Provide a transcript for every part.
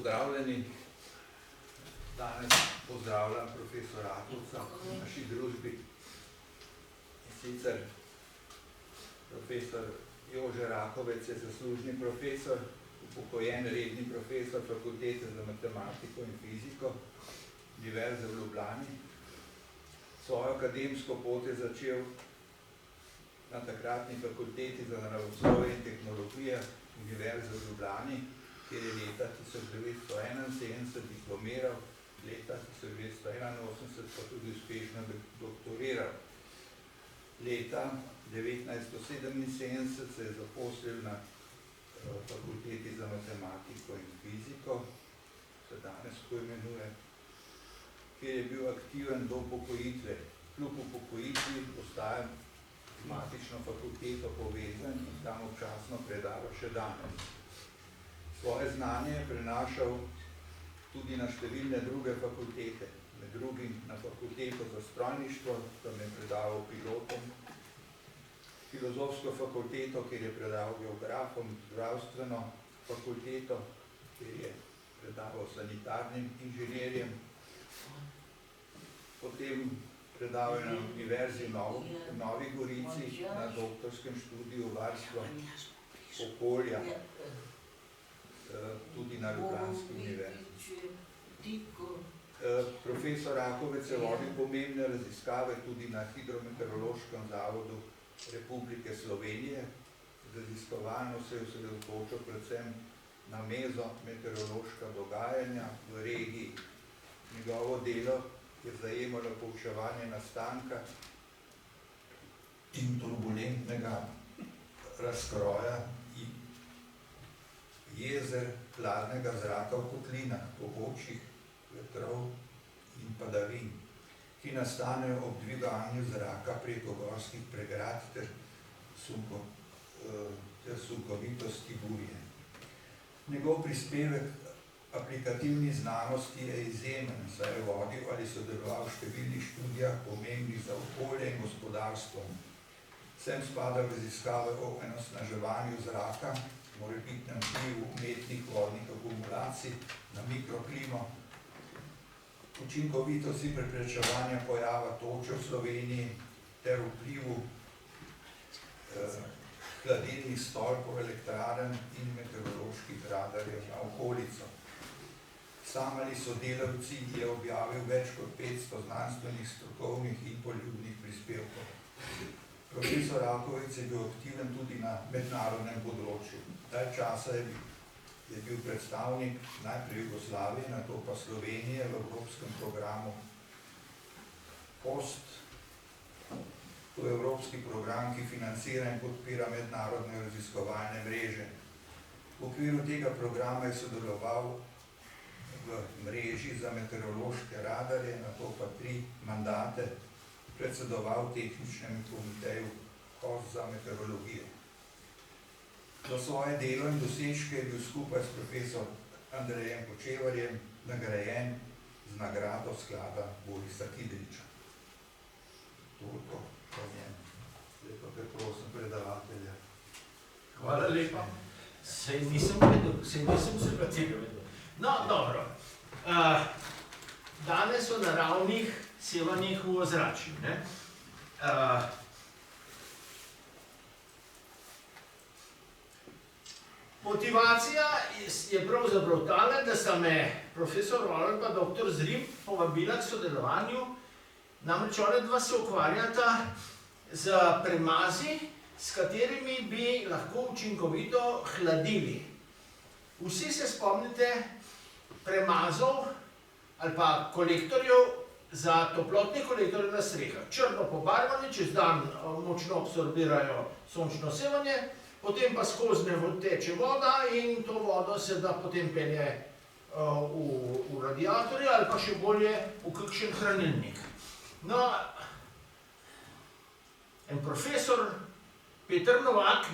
pozdravljeni. Danes pozdravljam profesor Rakovca v naši družbi. In sicer profesor Jože Rakovec je zaslužni profesor, upokojen redni profesor Fakultete za matematiko in fiziko Univerze v Ljubljani. Svojo akademsko pot je začel na takratni Fakulteti za naravoslovje in tehnologije Univerze v Ljubljani, kjer je leta 1971 diplomiral, leta 1981 pa tudi uspešno doktoriral. Leta 1977 se je zaposlil na Fakulteti za matematiko in fiziko, se danes poimenuje, kjer je bil aktiven do upokojitve. Kljub upokojitvi ostaja z matično fakulteto povezan in tam občasno predava še danes. Svoje znanje je prenašal tudi na številne druge fakultete, med drugim na Fakulteto za strojništvo, tam je predaval pilotom, Filozofsko fakulteto, kjer je predaval geografom, zdravstveno fakulteto, kjer je predaval sanitarnim inženirjem, potem predaval na Univerzi v Novi Gorici na doktorskem študiju varstva okolja, tudi na Ljubljanski univerzi. Profesor Rakovec je vodil pomembne raziskave tudi na Hidrometeorološkem zavodu Republike Slovenije. Raziskovalno se je osredotočil predvsem na mezometeorološka dogajanja v regiji. Njegovo delo je zajemalo poučevanje nastanka in turbulentnega razkroja jezer hladnega zraka v kotlinah, pogočih vetrov in padavin, ki nastanejo ob dviganju zraka preko gorskih pregrad ter sunkovitosti burje. Njegov prispevek aplikativni znanosti je izjemen, saj je vodil ali sodeloval v številnih študijah pomembnih za okolje in gospodarstvo. Sem spada raziskave o onesnaževanju zraka, morebitnem vplivu umetnih vodnih akumulacij na mikroklimo, učinkovitosti preprečevanja pojava toče v Sloveniji ter vplivu hladilnih stolpov, elektrarn in meteoroloških radarjev na okolico. Sam ali sodelavci je objavil več kot 500 znanstvenih, strokovnih in poljubnih prispevkov. Profesor Rakovec je bil aktiven tudi na mednarodnem področju. Dalj časa je bil predstavnik najprej Jugoslavije, nato pa Slovenije v evropskem programu POST. To je evropski program, ki financira in podpira mednarodne raziskovalne mreže. V okviru tega programa je sodeloval v mreži za meteorološke radarje, nato pa 3 mandate predsedoval tehničnemu komiteju KOS za meteorologijo. Za svoje delo in dosežke je bil skupaj s profesor Andrejem Kočevarjem nagrajen z nagrado sklada Borisa Kidriča. Toliko o njem. Zdaj pa prosim predavatelja. Hvala lepa. Sej nisem vedel, sej nisem se pa tega vedel. No, dobro. Danes o naravnih sevanjih v ozračju. Motivacija je pravzaprav tale, da sta me profesor Roland pa doktor Zrim povabila k sodelovanju. Namreč ona dva se ukvarjata z premazi, s katerimi bi lahko učinkovito hladili. Vsi se spomnite premazov ali pa kolektorjev za toplotne kolektorje na strehah. Črno pobarvani, čez dan močno absorbirajo sončno sevanje, potem pa skozi teče voda in to vodo se da potem pelje v radiatorje ali pa še bolje v kakšen hranilnik. No, en profesor Peter Novak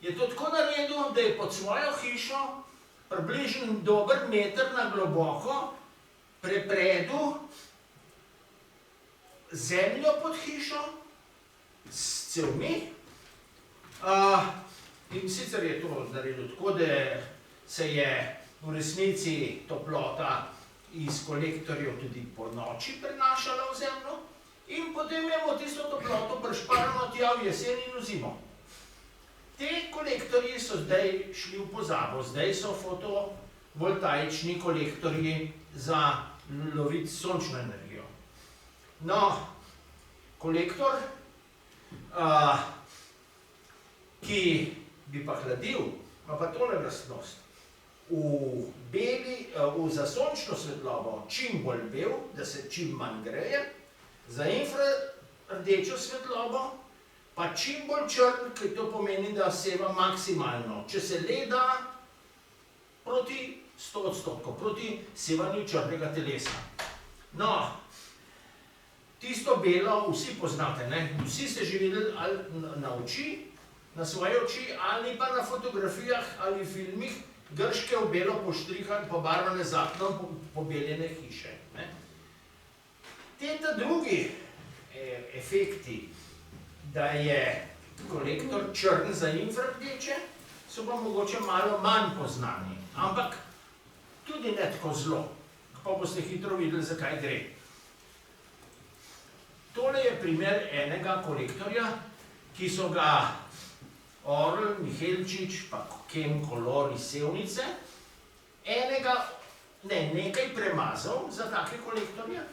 je to tako naredil, da je pod svojo hišo približno dober meter na globoko prepredel zemljo pod hišo s cevmi. In sicer je to naredil tako, da se je v resnici toplota iz kolektorjev tudi po noči prenašala v zemljo in potem imamo tisto toploto prešparano tja v jesen in v zimo. Te kolektorji so zdaj šli v pozabo, zdaj so fotovoltaični kolektorji za loviti sončno energijo. No, kolektor, ki bi pa hladil, ima pa tole lastnost. Za sončno svetlobo čim bolj bel, da se čim manj greje, za infrardečo svetlobo pa čim bolj črn, ker to pomeni, da seva maksimalno. Če se le da, proti 100%, proti sevanju črnega telesa. No, tisto belo vsi poznate, ne? Vsi ste že videli ali na oči, na svoje oči, ali pa na fotografijah ali filmih grške v belo poštrihane, pobarvane z apnom, pobeljene hiše. Te drugi efekti, da je kolektor črn za infrardeče, so pa mogoče malo manj poznani, ampak tudi ne tako zelo, pa boste hitro videli, zakaj gre. Tole je primer enega kolektorja, ki so ga Orl, Mihelčič, pa Kenko, Lori, Sevnice, nekaj premazal za take kolektorje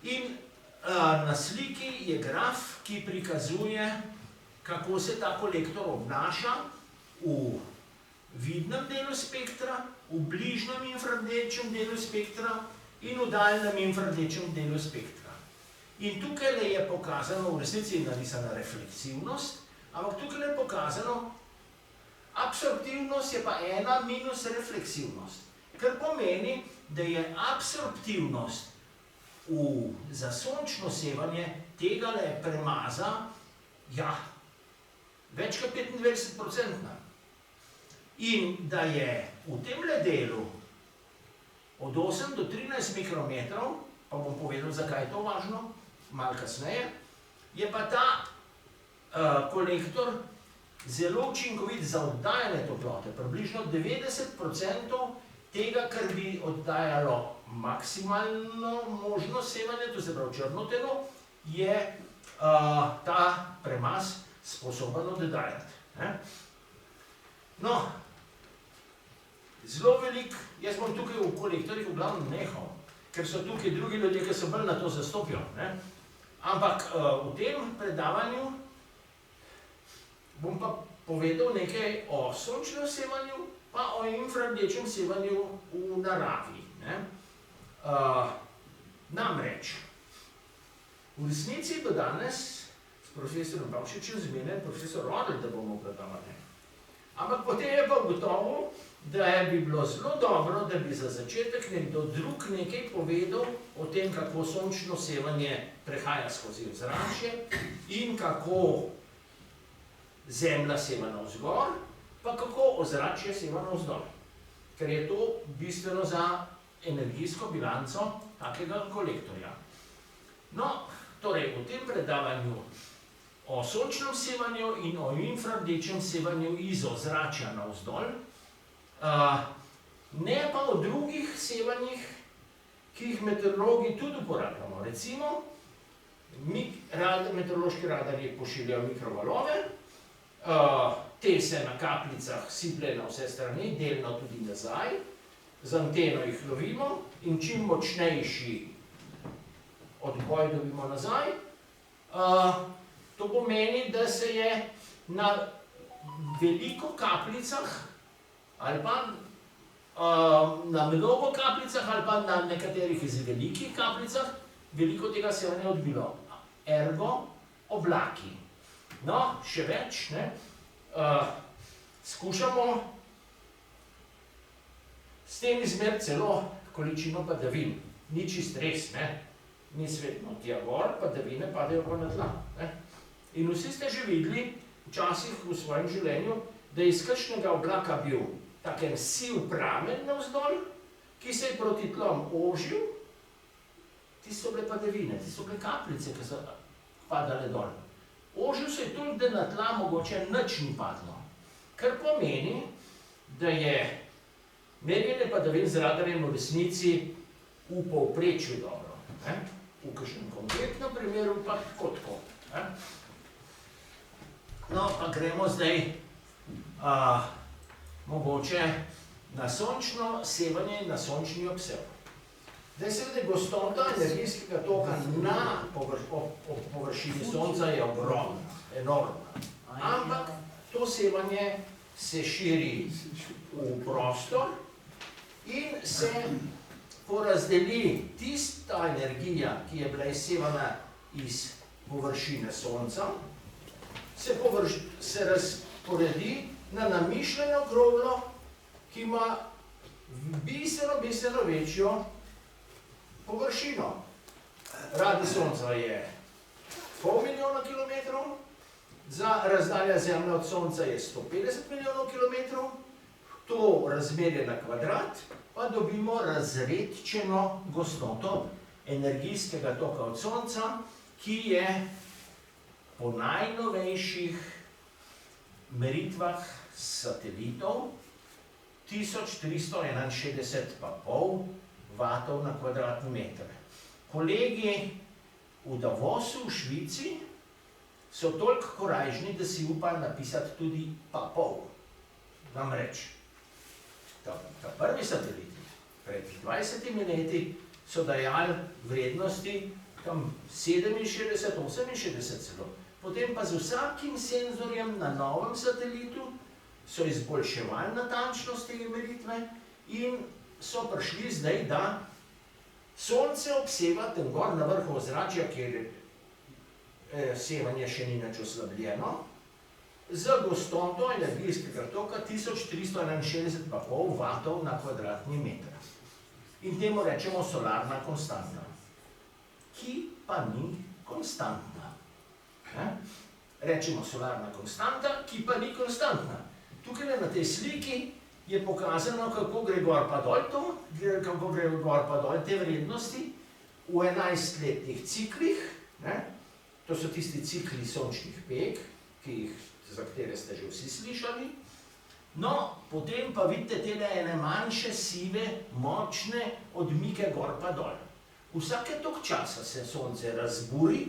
in na sliki je graf, ki prikazuje, kako se ta kolektor obnaša v vidnem delu spektra, v bližnjem infrardečem delu spektra in v daljnem infrardečem delu spektra. In tukaj je pokazano, v resnici je narisana refleksivnost, ampak tukaj je pokazano, absorptivnost je pa ena minus refleksivnost, kar pomeni, da je absorptivnost za sončno sevanje tegale premaza, več kot 25%. In da je v temle delu od 8 do 13 mikrometrov, pa bom povedal, zakaj je to važno, malo kasneje, je pa ta kolektor zelo učinkovit za oddajanje toplote. Približno 90% tega, kar bi oddajalo maksimalno možno sevanje, to se pravi črno telo, je ta premaz sposoben oddajati. No, zelo velik, jaz bom tukaj v kolektorjih v glavnem nehal, ker so tukaj drugi ljudje, ki so bolj na to zastopijo. Ampak v tem predavanju bom pa povedal nekaj o sončnem sevanju, pa o infrardečem sevanju v naravi. Namreč, v resnici do danes s profesorom Pavšičem zmenjen profesor Rodl, da bomo predavali. Ampak potem je pa ugotovil, da bi bilo zelo dobro, da bi za začetek nekdo drug nekaj povedal o tem, kako sončno sevanje prehaja skozi ozračje in kako Zemlja seva navzgor, pa kako ozračje seva navzdol. Ker je to bistveno za energijsko bilanco takega kolektorja. No, torej, v tem predavanju o sončnem sevanju in o infrardečem sevanju iz ozračja navzdol, ne pa o drugih sevanjih, ki jih meteorologi tudi uporabljamo. Recimo, meteorološki radarji pošiljajo mikrovalove, te se na kapljicah siplje na vse strani, delno tudi nazaj, z anteno jih lovimo in čim močnejši odboj dobimo nazaj. To pomeni, da se je na veliko kapljicah ali pa na mnogo kapljicah ali pa na nekaterih iz velikih kapljicah veliko tega sevanja odbilo. Ergo oblaki. No, še več, skušamo s tem izmeriti celo količino padavin. Ni čist res, ni svetno tja gor, padavine padajo pa na tla. In vsi ste že videli včasih v svojem življenju, da je iz kakšnega oblaka bil takem siv pramen navzdol, ki se je proti tlom ožil, ti so bile padavine, ti so bile kapljice, ki so padale dol. Ožil se je tudi, da na tla mogoče nič ni padlo. Kar pomeni, da je Merjenje padaviln z radarjem v resnici v povprečju dobro. V kakšnem konkretnem primeru pa tako. No, pa gremo zdaj mogoče na sončno sevanje in na sončni obsev. Zdaj seveda gostota energijskega toka na površini sonca je ogromna, enormna. Ampak to sevanje se širi v prostor in se porazdeli tista energija, ki je bila izsevana iz površine sonca, se razporedi na namišljeno kroglo, ki ima bistveno večjo površino. Radij sonca je pol milijona kilometrov, za razdalja Zemlje od sonca je 150 milijonov kilometrov, to razmerje na kvadrat pa dobimo razredčeno gostoto energijskega toka od sonca, ki je po najnovejših meritvah satelitov 1361,5 vatov na kvadratni meter. Kolegi v Davosu v Švici so toliko korajžni, da si upajo napisati tudi pa pol. Namreč, ta prvi sateliti pred 20 leti so dajali vrednosti tam 67, 68 celo. Potem pa z vsakim senzorjem na novem satelitu so izboljševali natančnost te meritve in so prišli zdaj, da sonce obseva tam gor na vrhu ozračja, kjer sevanje še ni nič oslabljeno, z gostoto energijskega toka 1361,5 vatov na kvadratni meter. In temu rečemo solarna konstanta, ki pa ni konstantna. Rečemo solarna konstanta, ki pa ni konstantna. Tukaj na tej sliki je pokazano, kako gre gor pa dol te vrednosti v 11-letnih ciklih. To so tisti cikli sončnih peg, za katere ste že vsi slišali. No, potem pa vidite tele ene manjše, sive, močne odmike gor pa dol. Vsake toliko časa se sonce razburi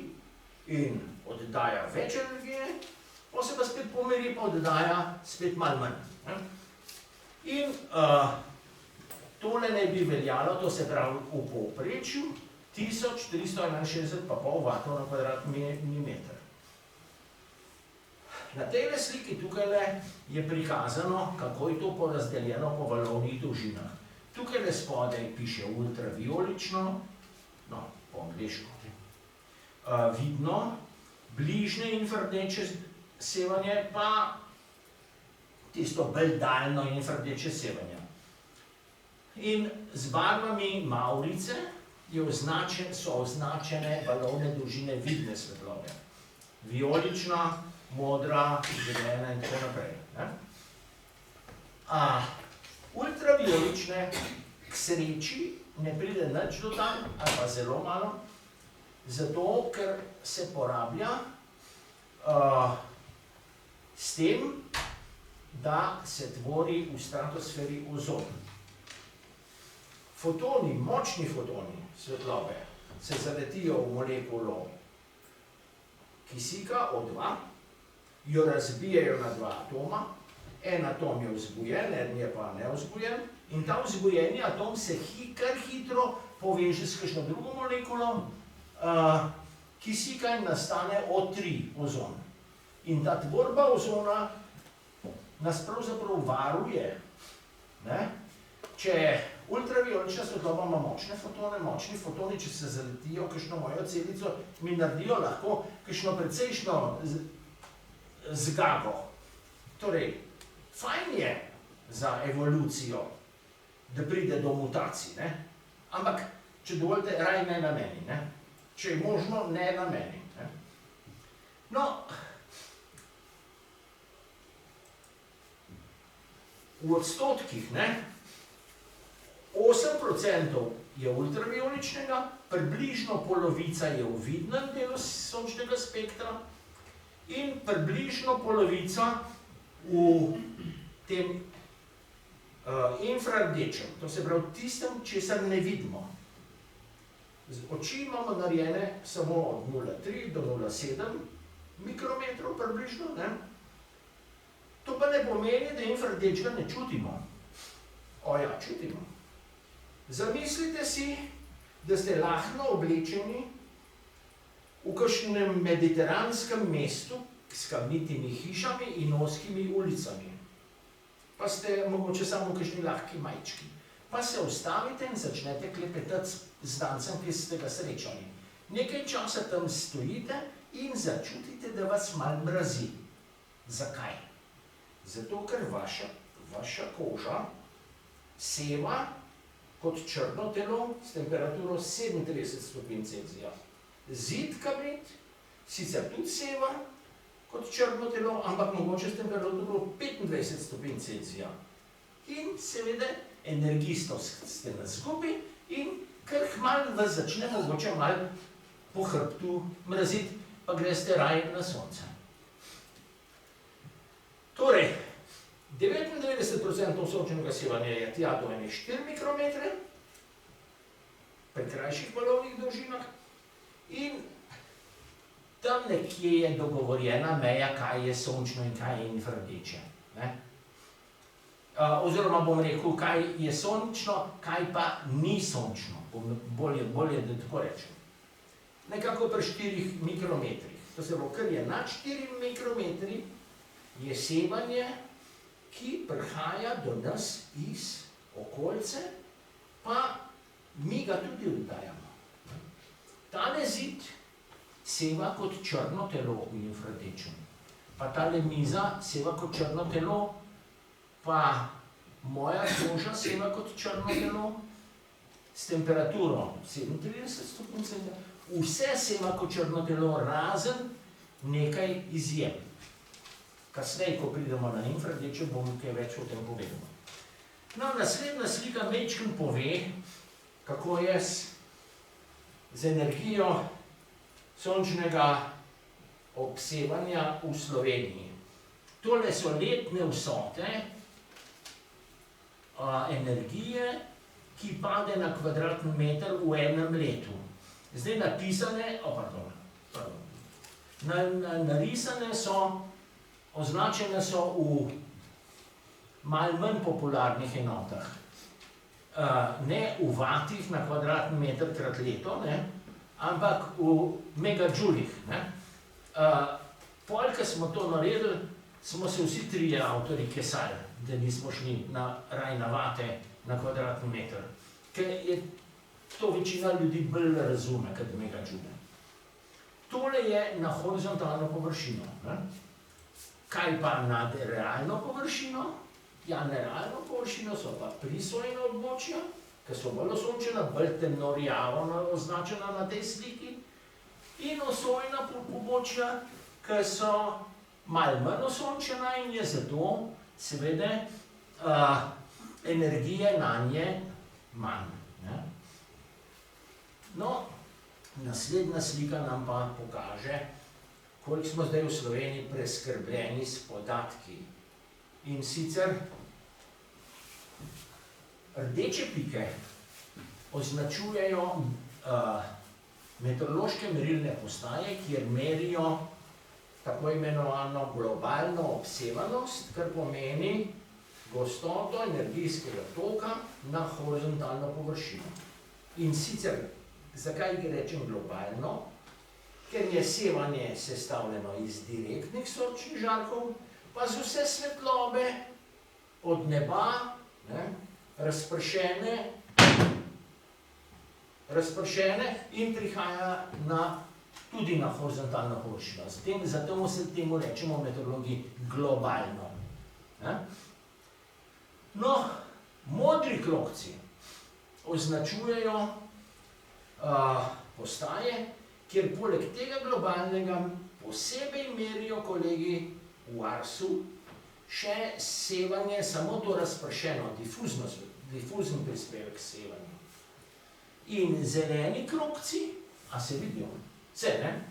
in oddaja več energije, pa se pa spet pomeri, pa oddaja spet malo manj. In tole naj bi veljalo, to se pravi v povprečju, 1361,5 vatov na kvadratni meter. Na tej sliki tukaj je prikazano, kako je to porazdeljeno po valovnih dolžinah. Tukaj spodaj piše ultravijolično, no, po angliško. Vidno, bližnje infrardeče sevanje, pa tisto bolj daljno infrardeče sevanje. In z barvami mavrice so označene valovne dolžine vidne svetlobe. Vijolična, modra, zelena in tako naprej. Ultravijolične k sreči ne pride nič do tam, ali pa zelo malo, zato, ker se porablja s tem, da se tvori v stratosferi ozon. Fotoni, močni fotoni svetlobe se zaletijo v molekulo kisika, O2, jo razbijajo na dva atoma, en atom je vzbujen, en je pa nevzbujen, in ta vzbujeni atom se kar hitro poveže s kakšno drugo molekulo kisika in nastane O3, ozon. In ta tvorba ozona nas pravzaprav varuje. Če ultravijolična svetloba ima močne fotoni, če se zaletijo kakšno mojo celico, mi naredijo lahko kakšno precejšno zgago. Torej, fajn je za evolucijo, da pride do mutacij, ampak, če dovolite, raj ne na meni, če je možno, ne na meni. No, v odstotkih, 8% je ultravijoličnega, približno polovica je v vidnem delu sončnega spektra in približno polovica v tem infrardečem, to se pravi tistem, česar ne vidimo. Oči imamo narejene samo od 0,3 do 0,7 mikrometrov približno, ne? To pa ne pomeni, da infrardečega ne čutimo. O ja, čutimo. Zamislite si, da ste lahno oblečeni v kakšnem mediteranskem mestu s kamnitimi hišami in ozkimi ulicami. Pa ste mogoče samo v kakšni lahki majčki. Pa se ustavite in začnete klepetati z dancem, ki ste ga srečali. Nekaj časa tam stojite in začutite, da vas malo mrazi. Zakaj? Zato, ker vaša koža seva kot črno telo s temperaturo 37 stopinj Celzija. Zid kamnit sicer tudi seva kot črno telo, ampak mogoče s temperaturo 25 stopinj Celzija. In seveda energijsko ste na zgubi in kar kmalu vas začne mogoče malo po hrbtu mraziti, pa greste raje na sonce. Torej, 99% sončnega sevanja je tja do 4 mikrometre, pri krajših valovnih dolžinah, in tam nekje je dogovorjena meja, kaj je sončno in kaj je infrardeče. Oziroma bom rekel, kaj je sončno, kaj pa ni sončno. Bolje, da tako rečem. Nekako pri 4 mikrometrih. To se pravi, kar je nad 4 mikrometri, je sevanje, ki prihaja do nas iz okolice, pa mi ga tudi oddajamo. Tale zid seva kot črno telo v infrardečem. Pa tale miza seva kot črno telo, pa moja koža seva kot črno telo s temperaturo 37 stopinj Celzija. Vse seva kot črno telo, razen nekaj izjem. Kasneje, ko pridemo na infrardeče, bom kaj več o tem povedal. No, naslednja slika majčkeno pove, kako je z energijo sončnega obsevanja v Sloveniji. Tole so letne vsote energije, ki pade na kvadratni meter v enem letu. Zdaj narisane so, označene so v malo manj popularnih enotah. Ne v vatih na kvadratni meter krat leto, ampak v megajulih. Pol, ko smo to naredili, smo se vsi trije avtorji kesali, da nismo šli raj na vate na kvadratni meter. Ker je to večina ljudi bolj razume, kot megajule. Tole je na horizontalno površino. Kaj pa nad realno površino? Ja, nerealno površino so pa prisojna območja, ki so bolj osončena, bolj temno rjavo označena na tej sliki, in osojna območja, ki so malo manj osončena in je zato seveda energije nanje manj. No, naslednja slika nam pa pokaže, koliko smo zdaj v Sloveniji preskrbljeni s podatki. In sicer rdeče pike označujejo meteorološke merilne postaje, kjer merijo tako imenovano globalno obsevanost, kar pomeni gostoto energijskega toka na horizontalno površino. In sicer, zakaj ga rečem globalno? Ker je sevanje sestavljeno iz direktnih sončnih žarkov, pa z vse svetlobe od neba, razpršene in prihaja tudi na horizontalno površino. Zato se temu rečemo v meteorologiji globalno. No, modri krogci označujejo postaje, kjer poleg tega globalnega posebej merijo kolegi v Arsu še sevanje, samo to razpršeno, difuzni prispevek sevanja. In zeleni krogci, a se vidijo? Vse, ne?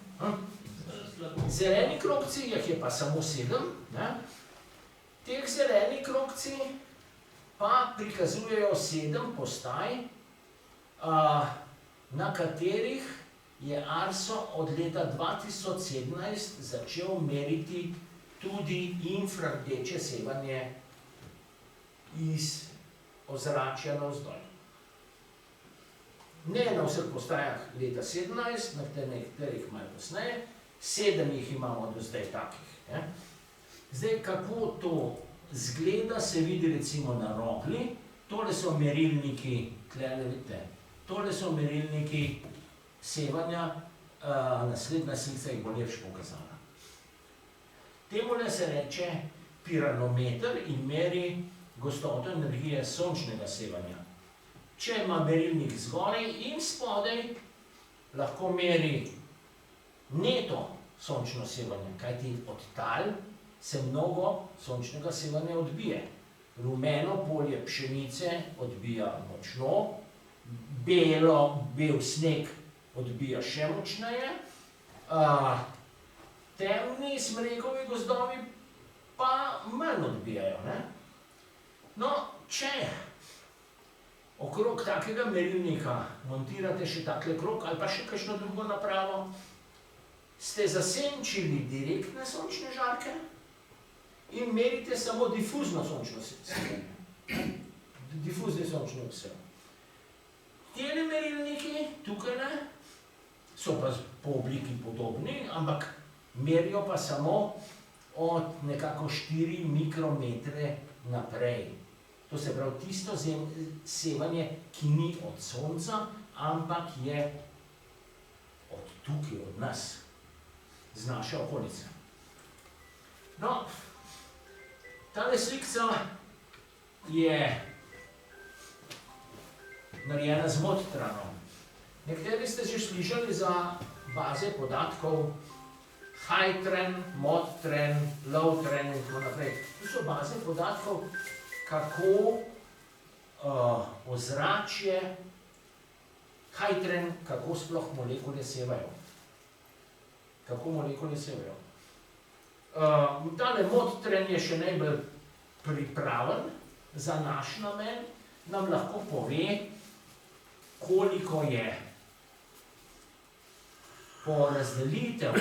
Zeleni krogci, jih je pa samo 7, teh zeleni krogci pa prikazujejo 7 postaj, na katerih je Arso od leta 2017 začel meriti tudi infrardeče sevanje iz ozračja navzdol. Ne na vseh postajah leta 17, na katerih malo kasneje, 7 jih imamo do zdaj takih. Zdaj, kako to zgleda, se vidi recimo na Rogli. Tole so merilniki, tlele vidite, tole so merilniki sevanja, naslednja slika jih bo lepše pokazala. Temule se reče piranometer in meri gostoto energije sončnega sevanja. Če ima merilnik zgoraj in spodaj, lahko meri neto sončno sevanje, kajti od tal se mnogo sončnega sevanja odbije. Rumeno polje pšenice odbija močno, bel sneg odbija še močneje, temni smrekovi gozdovi pa manj odbijajo. No, če okrog takega merilnika montirate še takle krog ali pa še kakšno drugo napravo, ste zasenčili direktne sončne žarke in merite samo difuzno sončno sevanje. Difuzni sončni obsev. Tele merilniki tukaj so pa po obliki podobni, ampak merijo pa samo od nekako 4 mikrometre naprej. To se pravi tisto sevanje, ki ni od sonca, ampak je od tukaj, od nas, z naše okolice. No, tale slikca je narejena z Modtranom. Nekateri ste že slišali za baze podatkov Hightran, Modtran, Lowtran in tako naprej. To so baze podatkov, kako ozračje, Hightran, kako sploh molekule sevajo. Kako molekule sevajo. Tale Modtran je še najbolj pripraven za naš namen, nam lahko pove, koliko je porazdelitev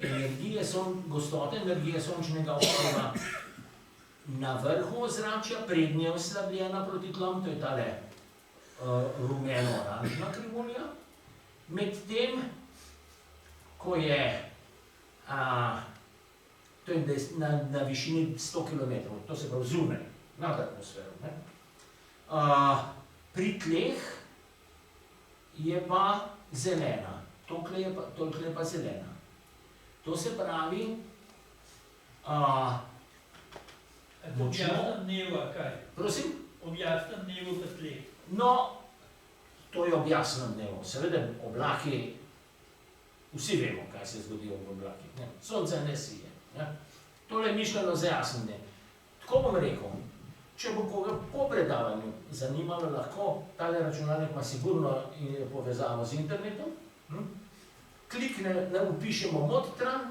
energije, gostote energije sončnega obseva na vrhu ozračja, prednje oslabljena proti tlom, to je tale rumeno-oranžna krivulja, medtem, ko je to je na višini 100 km, to se pravi zunaj, nad atmosfero. Pri tleh je pa zelena, tokle je pa zelena. To se pravi, Objasna dneva, kaj? Prosim? Objasna dnevo v tleh. No, to je ob jasnem dnevu. Seveda oblaki, vsi vemo, kaj se zgodi ob oblakih. Sonce ne sije. Tole je mišljeno za jasen dnev. Tako bom rekel, če bo koga po predavanju zanimalo, lahko, tale računalnik ima sigurno povezavo z internetom, upišemo Modtran,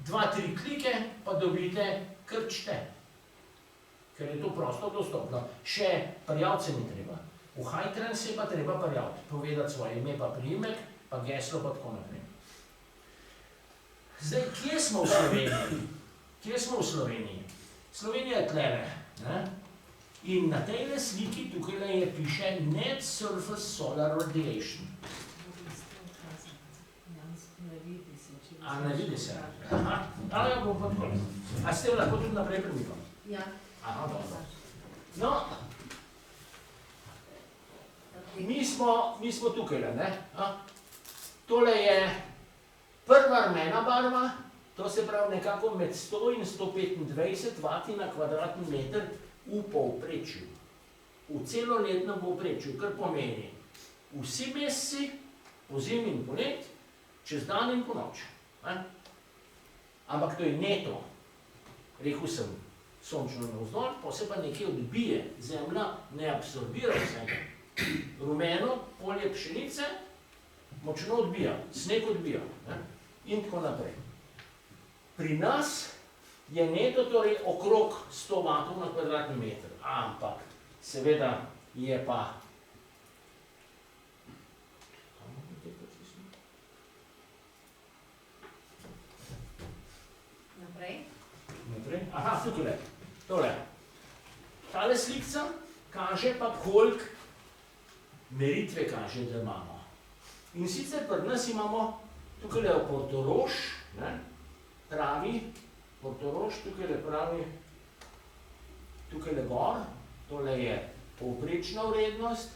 2-3 klike, pa dobite krčte, ker je to prosto dostopno. Še prijavce ni treba. V Hightran se pa treba prijaviti, povedati svoje ime pa priimek, pa geslo pa tako naprej. Zdaj, kje smo v Sloveniji? Kje smo v Sloveniji? Slovenija je tlele. In na tej sliki tukaj je piše Net Surface Solar Radiation. A ne vidi se? Ali ja bom pa tako. A ste lahko tudi naprej premikal? Ja. Aha, dobro. No, mi smo tukaj, ne? Tole je prva rumena barva, to se pravi nekako med 100 in 125 vati na kvadratni meter v povprečju. V celoletnem povprečju, kar pomeni vsi meseci, po zimi in polet, čez dan in po noč. Ampak to je neto, rekel sem, sončno navzdol, pa se pa nekaj odbije, zemlja ne absorbira vsega. Rumeno polje pšenice močno odbija, sneg odbija in tako naprej. Pri nas je neto torej okrog 100 vatov na kvadratni meter, ampak seveda je pa. Naprej. Aha, tukaj. Tole. Tale slikca kaže pa, koliko meritve kaže, da imamo. In sicer pri nas imamo tukaj v Portorož, pravi Portorož, tukaj pravi tukaj gor, tole je povprečna vrednost,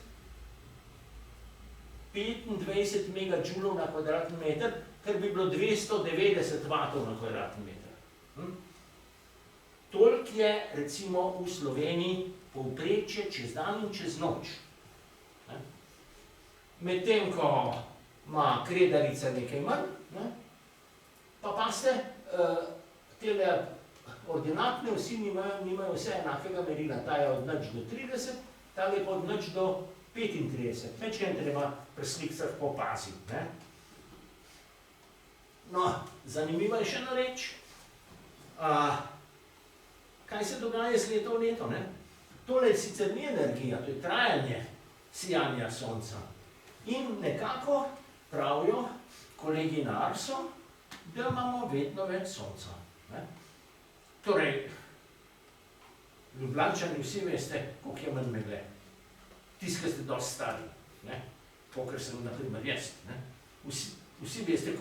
25 megajoulov na kvadratni meter, kar bi bilo 290 vatov na kvadratni meter. Toliko je recimo v Sloveniji povprečje čez dan in čez noč. Medtem, ko ima Kredarica nekaj manj, pa paste, tele ordinatne vsi nimajo vse enakega merila. Ta je od nič do 30, ta je pa od nič do 35. Večkrat treba pri slikcah popaziti. No, zanimiva je še ena reč. Kaj se dogaja z leto v leto? Tole sicer ni energija, to je trajanje sijanja sonca. In nekako pravijo kolegi na Arso, da imamo vedno več sonca. Torej, Ljubljančani vsi veste, koliko je manj megle. Tisti, ki ste dosti stari, kakor sem na primer jaz. Vsi veste,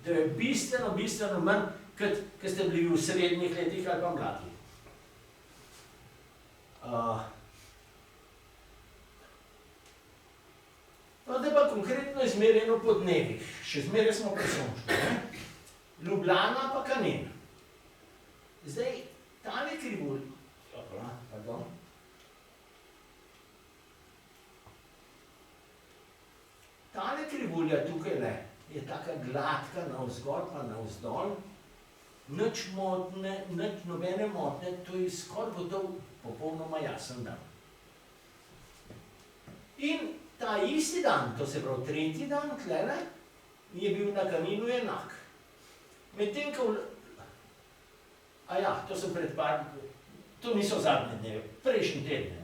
da je bistveno manj, kot ste bili v srednjih letih ali pa mladi. No, da pa konkretno izmerjeno po dnevih, še zmeraj smo presončni. Ljubljana pa Kanin. Zdaj, tale krivulja, pardon. Tale krivulja tukaj je taka gladka navzgor pa navzdol, nič motne, nič nobene motne, to je skoraj gotov popolnoma jasen dan. In ta isti dan, to se pravi tretji dan, tlele, je bil na Kaninu enak. Medtem, ko... to sem pred to niso zadnje dneve, prejšnji teden,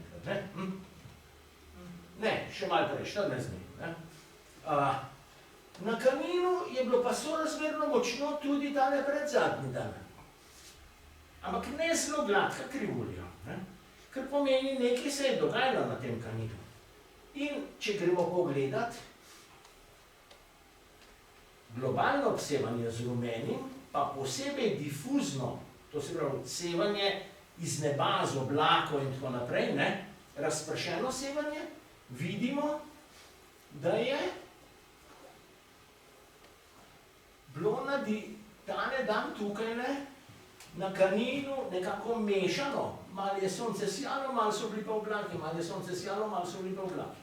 ne, še malo prej, 14 dni. Na Kaninu je bilo pa sorazmerno močno tudi tale predzadnji dan. Ampak ne zelo gladka krivulja, kar pomeni, nekaj se je dogajalo na tem Kaninu. In če gremo pogledat, globalno obsevanje z rumenim, pa posebej difuzno, to se pravi sevanje iz neba z oblakov in tako naprej, razpršeno sevanje, vidimo, da je bilo tale dan tukaj na Kaninu nekako mešano. Malo je sonce sijalo, malo so bili pa oblaki, malo je sonce sijalo, malo so bili pa oblaki.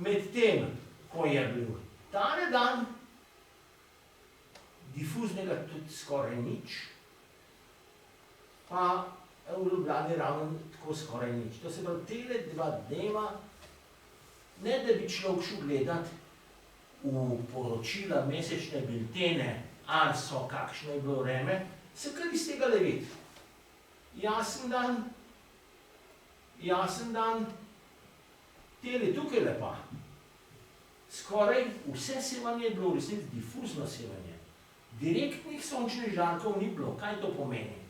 Medtem, ko je bil tale dan, difuznega tudi skoraj nič, pa v Ljubljani ravno tako skoraj nič. To se pravi, tele 2 dneva, ne da bi človek šel gledat v poročila mesečne biltene, Arso, kakšno je bilo vreme, se kar iz tega le vidi. Jasen dan, tele tukaj lepa. Skoraj vse sevanje je bilo v resnici difuzno sevanje. Direktnih sončnih žarkov ni bilo. Kaj to pomeni?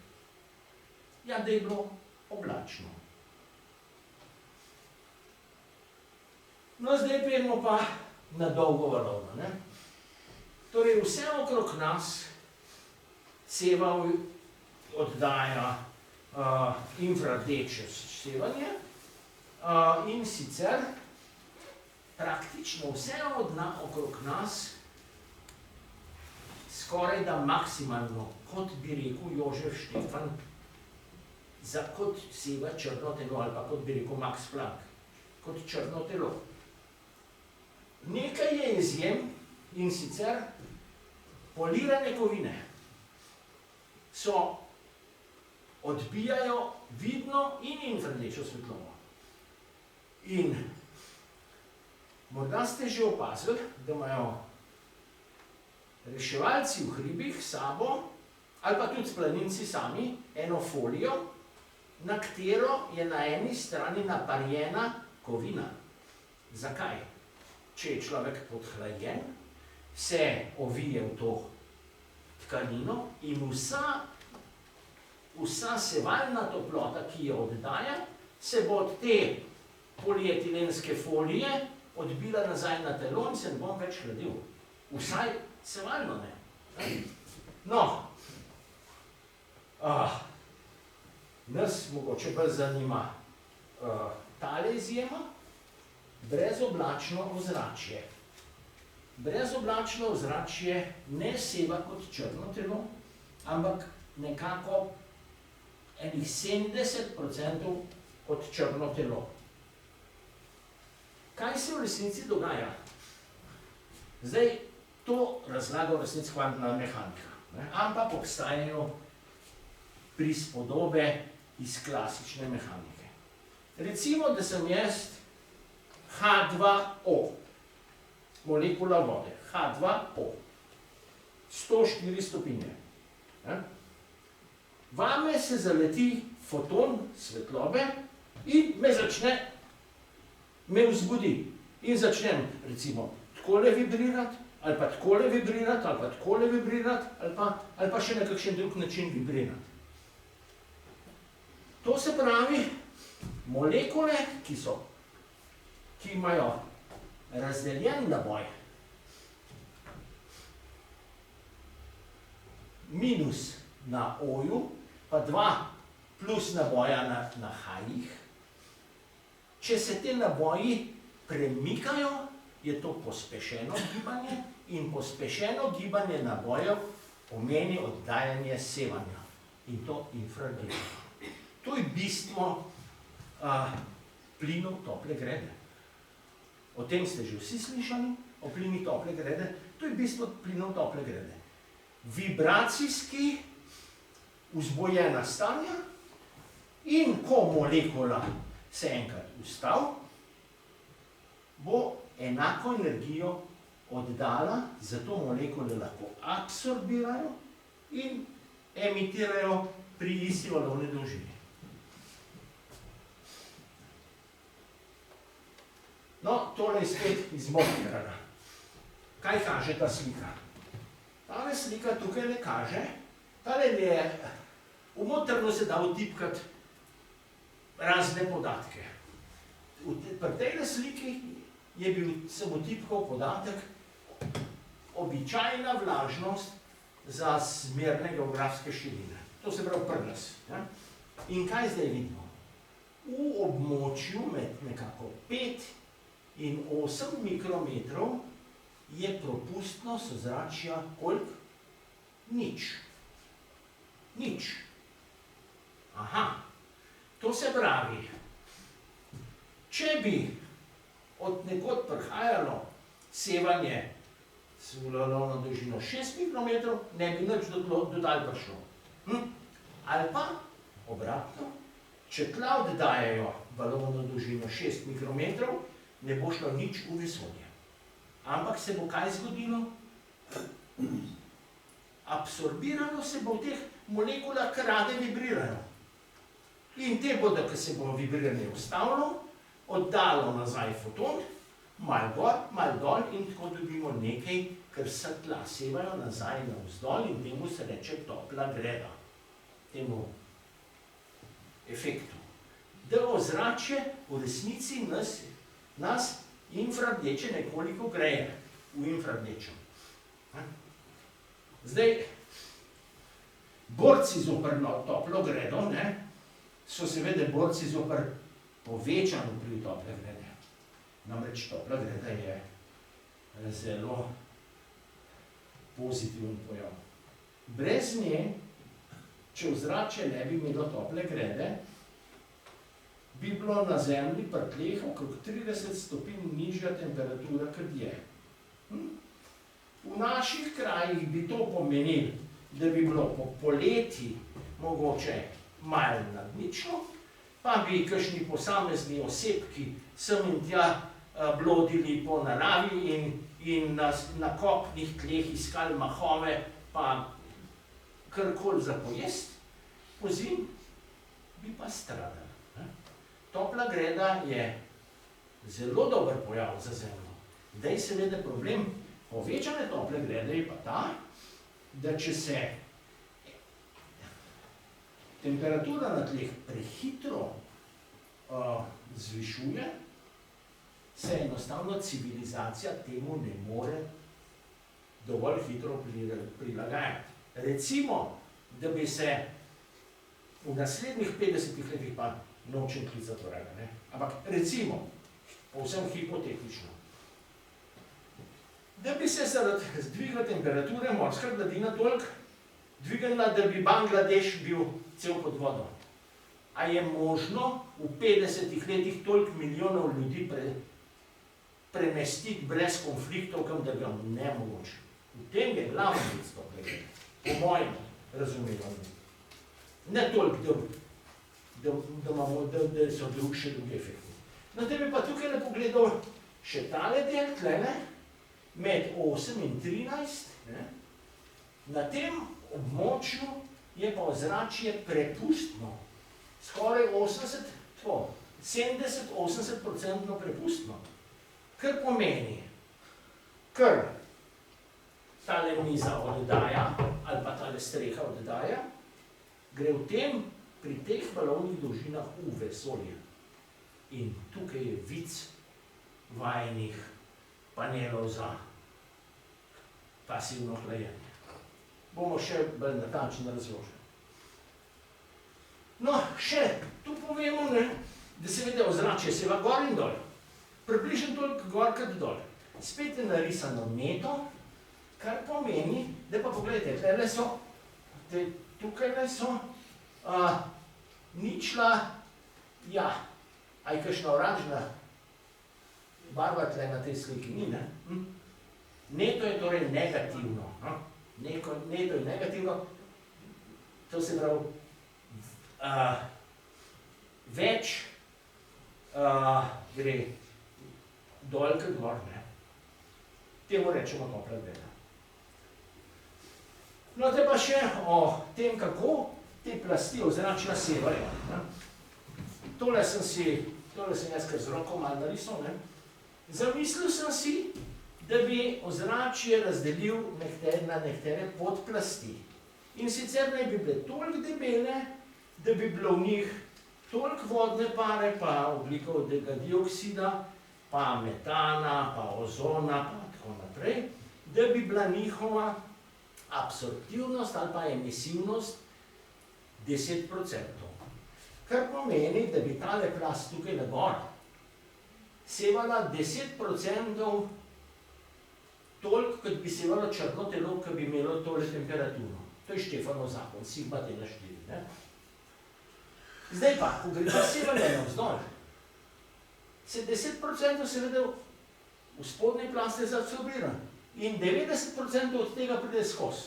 Da je bilo oblačno. No, zdaj pojmo pa na dolgo valovno. Torej, vse okrog nas seva oddaja infradeče sevanje in sicer praktično vse okrog nas skoraj da maksimalno, kot bi rekel Jožef Štefan, kot seva črno telo ali pa kot bi rekel Max Planck, kot črno telo. Nekaj je izjem in sicer polirane kovine odbijajo vidno in infrardečo svetlobo. In morda ste že opazili, da imajo reševalci v hribih s sabo, ali pa tudi planinci sami, eno folijo, na katero je na eni strani naparjena kovina. Zakaj? Če je človek podhlajen, se ovije v to tkanino in vsa sevalna toplota, ki jo oddaja, se bo od te polietilenske folije odbila nazaj na telo in se ne bom več hladil. Vsaj sevalno ne. No, nas mogoče bolj zanima tale izjema, brezoblačno ozračje. Brezoblačno ozračje ne seva kot črno telo, ampak nekako enih 70% kot črno telo. Kaj se v resnici dogaja? Zdaj, to razlaga v resnici kvantna mehanika, ampak obstajajo prispodobe iz klasične mehanike. Recimo, da sem jaz H2O, molekula vode, H2O, 104 stopinje. Vame se zaleti foton svetlobe in me vzbudi. In začnem, recimo, takole vibrirati, ali pa takole vibrirati, ali pa takole vibrirati, ali pa še na kakšen drug način vibrirati. To se pravi, molekule, ki imajo razdeljen naboj, minus na O-ju, pa 2 plus naboja na H-jih. Če se te naboji premikajo, je to pospešeno gibanje in pospešeno gibanje nabojev pomeni oddajanje sevanja. In to infrardečno. To je bistvo plinov tople grede. O tem ste že vsi slišali, o plini tople grede. To je bistvo plinov tople grede. Vibracijski vzbojena stanja in ko molekula se enkrat ustavi, bo enako energijo oddala, zato molekule lahko absorbirajo in emitirajo pri isti valovni dolžini. No, tole je spet iz Montegrada. Kaj kaže ta slika? Tale slika tukaj ne kaže, tale je, v Montegradu se da vtipkati razne podatke. Pri tej sliki sem vtipkal podatek običajna vlažnost za zmerne geografske širine. To se pravi prnas. In kaj zdaj vidimo? V območju med nekako 5 in 8 mikrometrov je propustnost ozračja koliko? Nič. Nič. Aha. To se pravi, če bi od nekod prihajalo sevanje s valovno dolžino 6 mikrometrov, ne bi nič dodal prišlo. Ali pa, obratno, če tla oddajajo valovno dolžino 6 mikrometrov, ne bo šlo nič v vesolje. Ampak se bo kaj zgodilo? Absorbiralo se bo v teh molekulah, ki rade vibrirajo. In te bodo, ki se bo vibriranje ustavilo, oddalo nazaj foton, malo gor, malo dol in tako dobimo nekaj, kar se tla sevajo nazaj navzdol in temu se reče topla greda. Temu efektu. Da ozračje v resnici nas infrardeče nekoliko greje v infrardečem. Zdaj, borci zoper toplo gredo, so seveda borci zoper povečan vpliv tople grede. Namreč topla greda je zelo pozitiven pojav. Brez nje, če ozračje ne bi imelo tople grede, bi bilo na Zemlji pri tleh okrog 30 stopinj nižja temperatura, kot je. V naših krajih bi to pomenilo, da bi bilo po poleti mogoče malo nadnično, pa bi kakšni posamezni osebki sem in tja blodili po naravi in na kopnih tleh iskali mahove, pa karkoli za pojest pozimi. bi pa stradali. Topla greda je zelo dober pojav za Zemljo. Zdaj seveda problem povečane tople grede je pa ta, da če se temperatura na tleh prehitro zvišuje, se enostavno civilizacija temu ne more dovolj hitro prilagajati. Recimo, da bi se v naslednjih 50 letih, pa nočem klicati vrega, ne? Ampak recimo, povsem hipotetično, da bi se zaradi dviga temperature morska gladina toliko dvignila, da bi Bangladeš bil cel pod vodo. A je možno v 50 letih toliko milijonov ljudi premestiti brez konfliktov, kam da ga ne mogoče? V tem je glavno mesto, po mojem razumevanju. Ne toliko, da so še drugi efekti. No, te bi pa tukaj pogledal še tale del, tlele, med 8 in 13, ne? Na tem območju je pa ozračje prepustno, skoraj 70-80% prepustno, kar pomeni, ker tale miza oddaja, ali pa tale streha oddaja, gre v tem, pri teh valovnih dolžinah v vesolje. In tukaj je vic vajnih panelov za pasivno hlajenje. Bomo še bolj natančno razložili. No, še tu povemo, ne, da seveda ozračje seva gor in dol. Približno toliko gor kot dol. Spet je narisano neto, kar pomeni, da pa pogledajte, tukaj so ničla, ja, a je kakšna oranžna barva tle na tej sliki, ni, ne? Neto je torej negativno. Neto je negativno, to se pravi, več gre dol kot gor, ne? Temu rečemo topla greda. No, te pa še o tem, kako te plasti ozračja sevajo. Tole sem jaz kar z roko malo narisal, ne? Zamislil sem si, da bi ozračje razdelil na nekatere podplasti. In sicer naj bi bile toliko debele, da bi bilo v njih toliko vodne pare, pa ogljikovega dioksida, pa metana, pa ozona, pa tako naprej, da bi bila njihova absorptivnost ali pa emisivnost 10%. Kar pomeni, da bi tale plast tukaj na gor sevala 10% toliko, kot bi sevalo črno telo, ki bi imelo tole temperaturo. To je Štefanov zakon, sigma dela 4. Ne? Zdaj pa, ko gre pa sevanje navzdol, se 10% seveda v spodnji plasti zaabsorbira in 90% od tega pride skozi.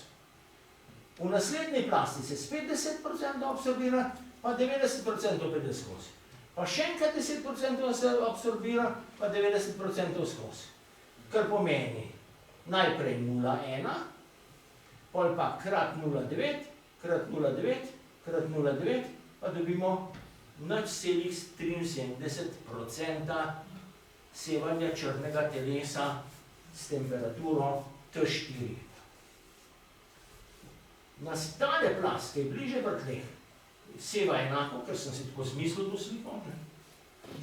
V naslednji plasti se spet 10% absorbira, pa 90% pride skozi. Pa še enkrat 10% se absorbira, pa 90% skozi. Kar pomeni najprej 0,1, pol pa krat 0,9, krat 0,9, krat 0,9, pa dobimo 0,73% sevanja črnega telesa s temperaturo T4. Na tale plast, ki je bliže v tleh, seva enako, ker sem si tako zmislil to sliko.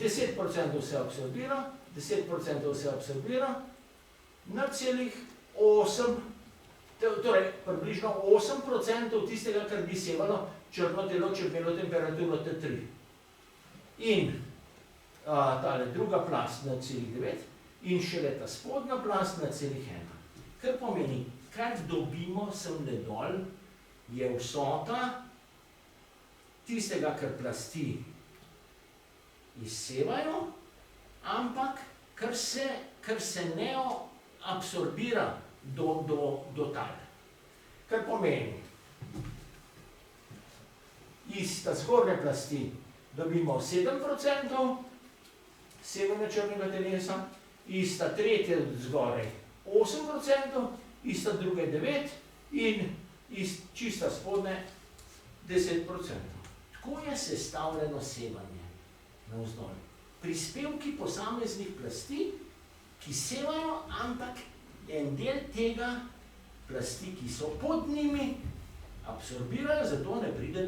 10% se absorbira, 10% se absorbira, 0,8, torej približno 8% tistega, kar bi sevalo črno telo, če bi imelo temperaturo T3. In tale druga plast 0,9 in šele ta spodnja plast 0,1. Kar pomeni, kar dobimo semle dol, je vsota tistega, kar plasti izsevajo, ampak kar se ne absorbira do tale. Kar pomeni, iz ta zgornje plasti dobimo 7% sevanja črnega telesa, iz ta tretje zgoraj 8%, iz ta druge 9% in iz čista spodne 10%. Tako je sestavljeno sevanje navzdol. Prispevki posameznih plasti, ki sevajo, ampak en del tega plasti, ki so pod njimi, absorbirajo, zato ne pride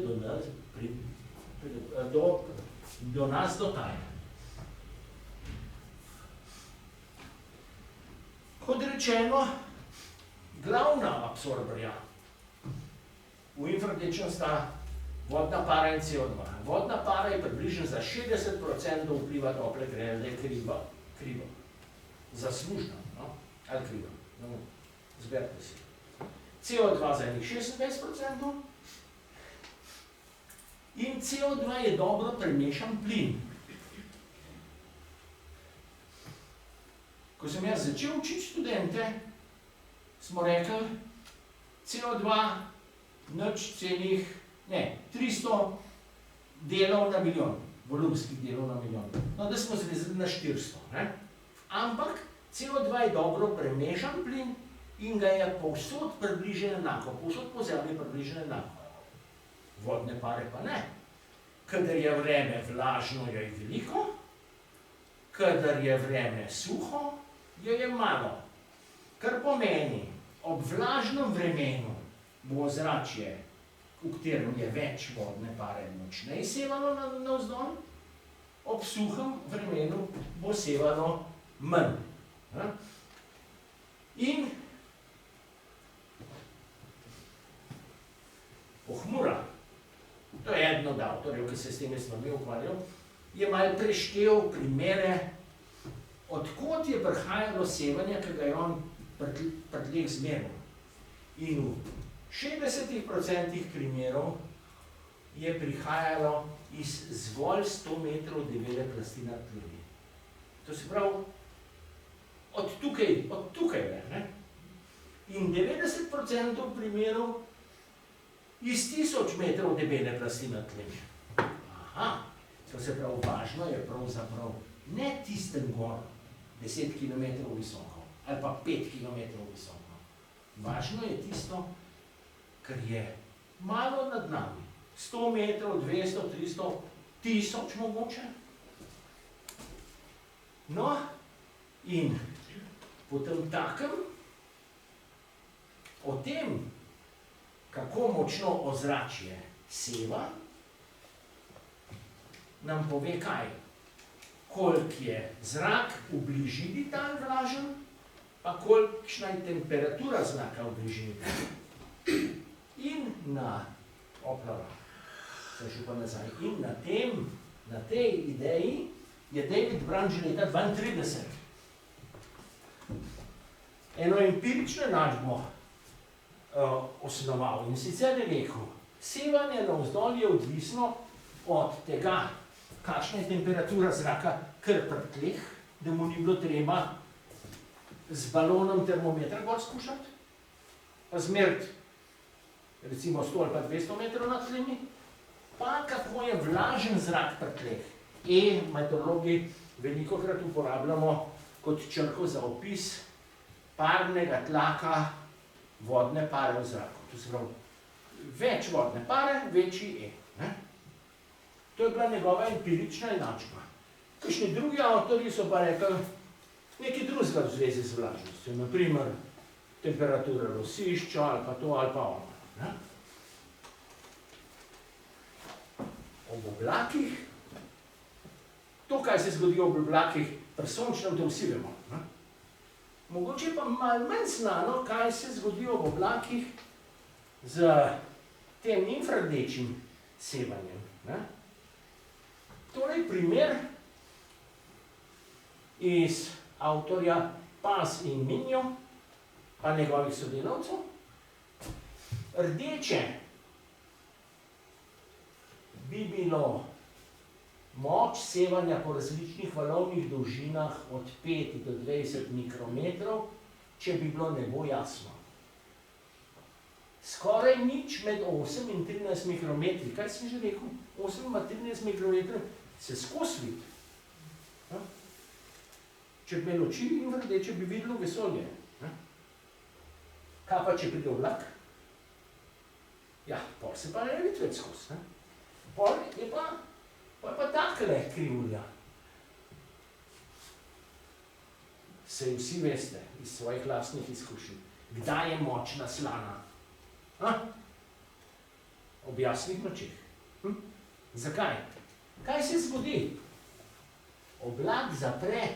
do nas do tal. Kot rečeno, glavna absorberja v infrardečnem sta vodna para in CO2. Vodna para je približno za 60% vpliva tople greje, da je krivo. Zaslužno, no? Ali krivo. No, zberite si. CO2 za enih 26% in CO2 je dobro premešan plin. Ko sem jaz začel učiti študente, smo rekli, CO2 nič cenih, 300 delov na milijon, volumskih delov na milijon. No, da smo zvezali na 400. Ne? Ampak CO2 je dobro premešan plin in ga je povsod približno enako, povsod po zemlji približno enako. Vodne pare pa ne. Kadar je vreme vlažno, jo je veliko, kadar je vreme suho, jo je malo. Kar pomeni, ob vlažnem vremenu bo ozračje, v katerem je več vodne pare, močneje sevalo navzdol, ob suhem vremenu bo sevalo manj. In Pohmura, to je eden od avtorjev, ki se s temi stvarmi ukvarjal, je malo preštel primere, odkot je prihajalo sevanje, ki ga je on pri tleh zmeril. In v 60% primerov je prihajalo iz zgolj 100 metrov debele plasti nad tlemi. To se pravi, od tukaj je, ne? In 90% primerov iz 1000 metrov debele plasti nad tlemi. Aha, to se pravi, važno je pravzaprav ne tistem gor, 10 km visoko, ali pa 5 km visoko. Važno je tisto, kar je malo nad nami. 100 metrov, 200, 300, 1000 mogoče. No, in potem takem, o tem, kako močno ozračje seva, nam pove kaj? Koliko je zrak v bližini tam vlažen, pa kolikšna je temperatura zraka v bližini tam. In na tej ideji je David Brown že leta 1932 eno empirično enačbo osnoval in sicer je rekel, sevanje navzdol je odvisno od tega, kakšna je temperatura zraka kar pri tleh, da mu ni bilo treba z balonom termometra gor skušati, pa zmeriti recimo 100 ali pa 200 metrov nad tlemi, pa kako je vlažen zrak pri tleh. Meteorologi velikokrat uporabljamo kot črko za opis parnega tlaka vodne pare v zraku. To se pravi, več vodne pare, večji E. To je bila njegova empirična enačba. Kakšni drugi avtorji so pa rekli nekaj drugega v zvezi z vlažnostjo, naprimer temperatura rosišča ali pa to ali pa ono. Ob oblakih, to, kaj se zgodi ob oblakih, pri sončnem, to vsi vemo. Mogoče pa malo manj znano, kaj se zgodi ob oblakih z tem infrardečim sevanjem. Torej, primer iz avtorja Paz in Minjo, pa njegovih sodelavcev. Rdeče bi bilo moč sevanja po različnih valovnih dolžinah od 5 do 20 mikrometrov, če bi bilo nebo jasno. Skoraj nič med 8 in 13 mikrometri. Kaj sem že rekel? 8 in 13 mikrometrov se skozi vidi. Če bi imel oči in rdeče, bi videlo vesolje. Kaj pa, če pride oblak? Ja, pol se pa ne vidi več skozi. Pol je pa takle krivulja. Saj vsi veste iz svojih lastnih izkušenj, kdaj je močna slana. Ob jasnih nočeh. Zakaj? Kaj se zgodi? Oblak zapre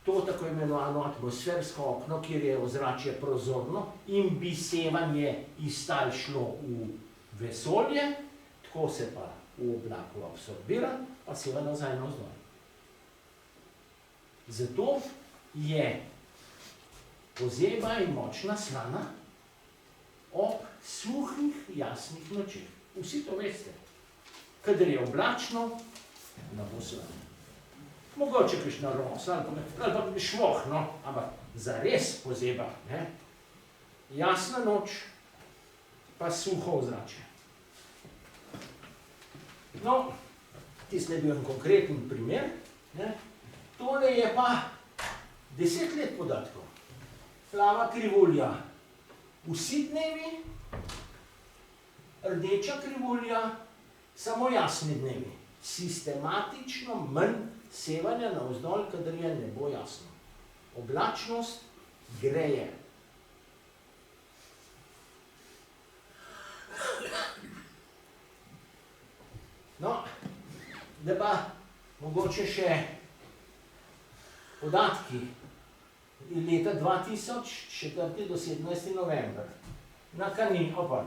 to tako imenovano atmosfersko okno, kjer je ozračje prozorno in bi sevanje iz tal šlo v vesolje, tako se pa v oblaku absorbira, pa seva nazaj navzdol. Zato je pozeba in močna slana ob suhih, jasnih nočeh. Vsi to veste. Kadar je oblačno, ne bo slana. Mogoče kakšna rosa ali pa švoh, no, ampak zares pozeba, ne? Jasna noč, pa suho ozračje. No, tisto je bil en konkreten primer, ne? Tole je pa 10 let podatkov. Plava krivulja, vsi dnevi, rdeča krivulja, samo jasni dnevi. Sistematično manj sevanja navzdol, kadar je ne bo jasno. Oblačnost greje. No, da pa mogoče še podatki leta 2004 do 17. november. Na Kaninu,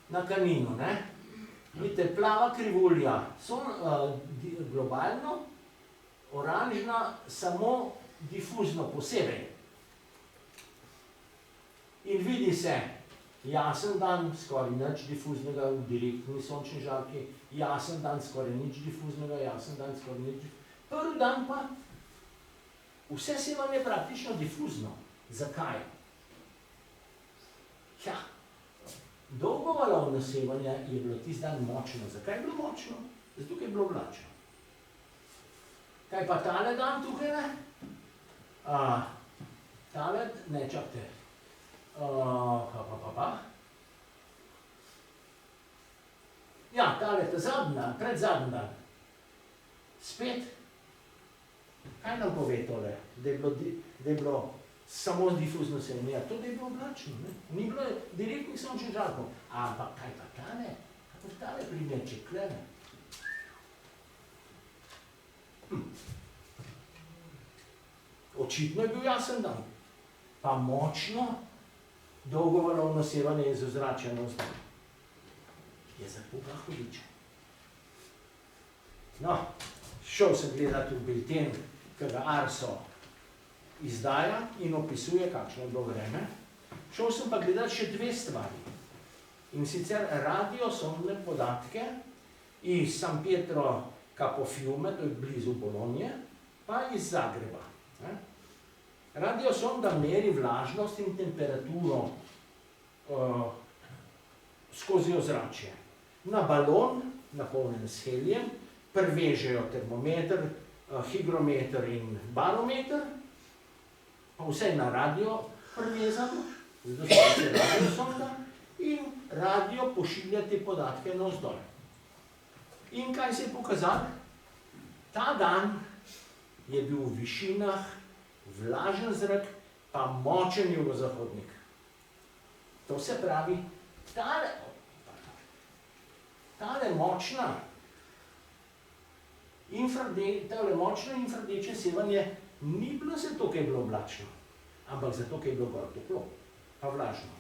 na Kaninu, ne? Vidite, plava krivulja, globalno, oranžna, samo difuzno posebej. In vidi se jasen dan, skoraj nič difuznega v direktni sončni žarki, jasen dan, skoraj nič difuznega, jasen dan, skoraj nič difuznega. Prvi dan pa vse sevanje praktično difuzno. Zakaj? Ja, dolgovalovno sevanje je bilo tisti dan močno. Zakaj je bilo močno? Zato, ker je bilo oblačno. Kaj pa tale dan tukaj, ne? Tale, ne, čakajte. Ja, tale, ta zadnji dan, predzadnji dan. Spet, kaj nam pove tole? Da je bilo samo difuzno sevanje. Ja, to da je bilo oblačno, ne? Ni bilo direktnih sončnih žarkov. Ampak kaj pa tale? Kako tale primerček, klene? Očitno je bil jasen dan. Pa močno dolgovalovno sevanje iz ozračja navzdol. Je za Boga hudiče. No, šel sem gledati v bilten, ki ga Arso izdaja in opisuje, kakšno je bilo vreme. Šel sem pa gledati še dve stvari. In sicer radiosondne podatke iz San Pietro Capofiume, to je blizu Bolonje, pa iz Zagreba. Radiosonda meri vlažnost in temperaturo skozi ozračje. Na balon, napolnjen s helijem, privežejo termometer, higrometer in barometer, pa vse na radio privezano, zato se radiosonda, in radio pošilja te podatke navzdol. In kaj se je pokazalo? Ta dan je bil v višinah vlažen zrak, pa močen jugozahodnik. To se pravi, tale močna infradeče sevanje ni bilo zato, ker je bilo oblačno, ampak zato, ker je bilo gor toplo, pa vlažno.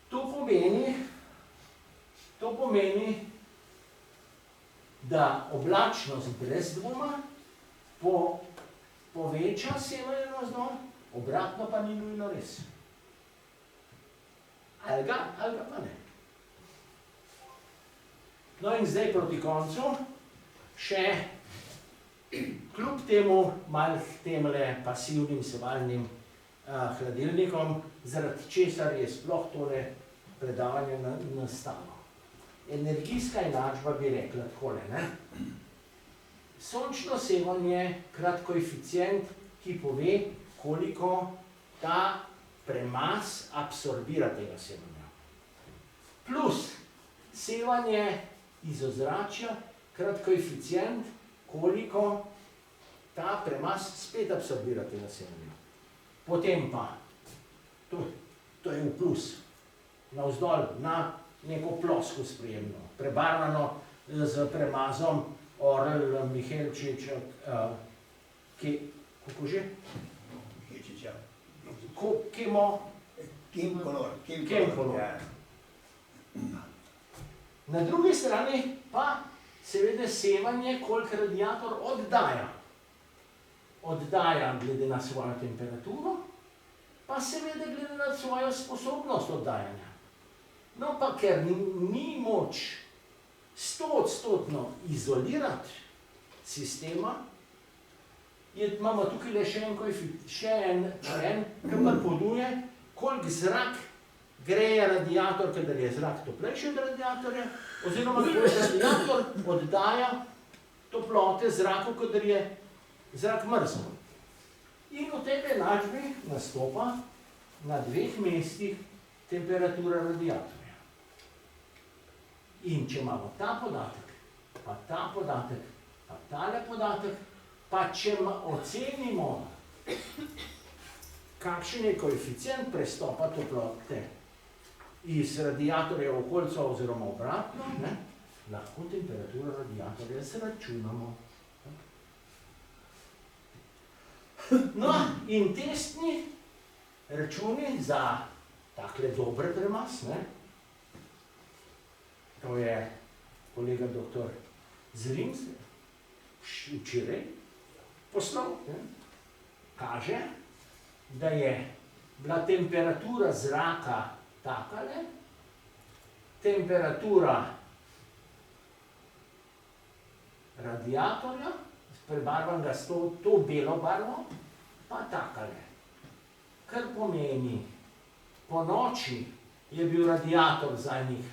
To pomeni, da oblačnost brez dvoma poveča sevanje navzdol, obratno pa ni nujno res. Ali ga pa ne. No in zdaj proti koncu še kljub temu malo temle pasivnim sevalnim hladilnikom, zaradi česar je sploh tole predavanje nastalo. Energijska enačba bi rekla takole, ne? Sončno sevanje krat koeficient, ki pove, koliko ta premaz absorbira tega sevanja. Plus sevanje iz ozračja, krat koeficient, koliko ta premaz spet absorbira tega sevanja. Potem pa, to je v plus, navzdol na neko plosko sprejemno, prebarvano z premazom Orel Mihelčič, kako že? Kemkolor. Na drugi strani pa seveda sevanje, koliko radiator oddaja. Oddaja glede na svojo temperaturo, pa seveda glede na svojo sposobnost oddajanja. No pa ker ni moč 100% izolirati sistema, imamo tukaj le še en člen, ki pripoveduje, koliko zrak greje radiator, kadar je zrak toplejši od radiatorja, oziroma koliko radiator oddaja toplote zraku, kadar je zrak mrzel. In v tej enačbi nastopa na dveh mestih temperatura radiatorja. In če imamo ta podatek, pa ta podatek, pa tale podatek, pa če ocenimo, kakšen je koeficient prestopa toplote iz radiatorja v okolico oziroma obratno, lahko temperaturo radiatorja zračunamo. No, in testni računi za takle dober premaz, to je kolega doktor Zrim včeraj poslal, kaže, da je bila temperatura zraka takale, temperatura radiatorja, prebarvam ga s to belo barvo, pa takale. Kar pomeni, po noči je bil radiator za enih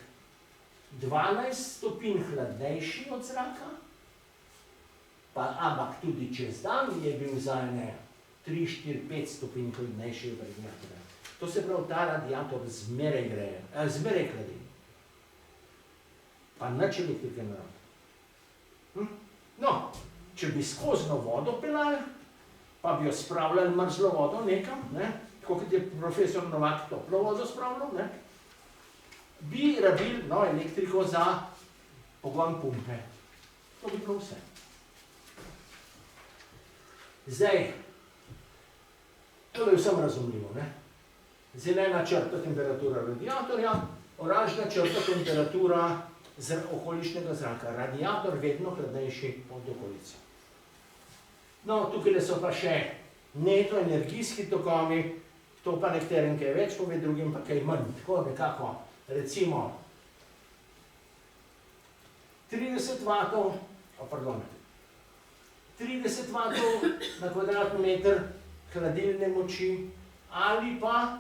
12 stopinj hladnejši od zraka, ampak tudi čez dan je bil za ene 3, 4, 5 stopinj hladnejši od radiatorja. To se pravi, ta radiator zmeraj hladi. Pa nič elektrike ne rabi. No, če bi skozno vodo pelali, pa bi jo spravljali mrzlo vodo nekam, tako kot je profesor Novak toplo vodo spravljal, bi rabili elektriko za pogon pumpe. To bi bilo vse. Zdaj, to je vsem razumljivo. Zelena črta temperatura radiatorja, oranžna črta temperatura okoličnega zraka. Radiator vedno hladnejši od okolice. No, tukaj so pa še neto energijski tokovi, to pa nekaterim kaj več pove, drugim pa kaj manj. Tako nekako, recimo 30 vatov na kvadratni meter hladilne moči, ali pa,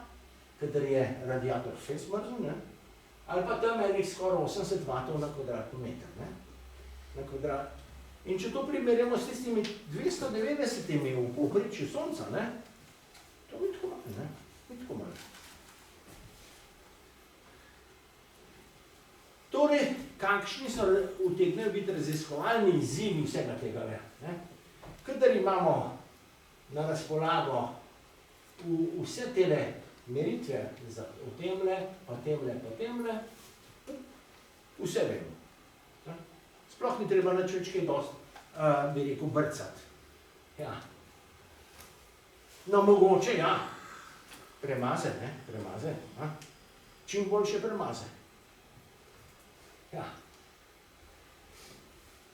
kadar je radiator fest mrzel, ali pa tam enih skoraj 80 vatov na kvadratni meter. In če to primerjamo s tistimi 290 v povprečju sonca, to ni tako malo. Torej, kakšni so utegnejo biti raziskovalni izzivi vsega tega? Kadar imamo na razpolago vse tele meritve o temle, pa temle, vse vemo. Sploh ni treba nič več kaj dosti, bi rekel, brcati. No, mogoče, premaze, čim boljše premaze.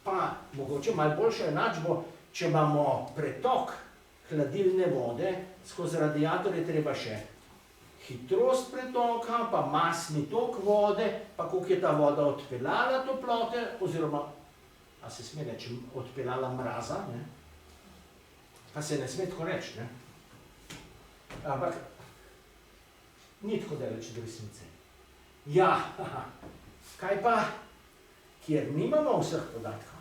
Pa mogoče malo boljše enačbo, če imamo pretok hladilne vode, skozi radiator je treba še hitrost pretoka, pa masni tok vode, pa koliko je ta voda odpeljala toplote, oziroma, a se sme reči, odpeljala mraza, pa se ne sme tako reči, ampak ni tako daleč do resnice. Kaj pa, kjer nimamo vseh podatkov,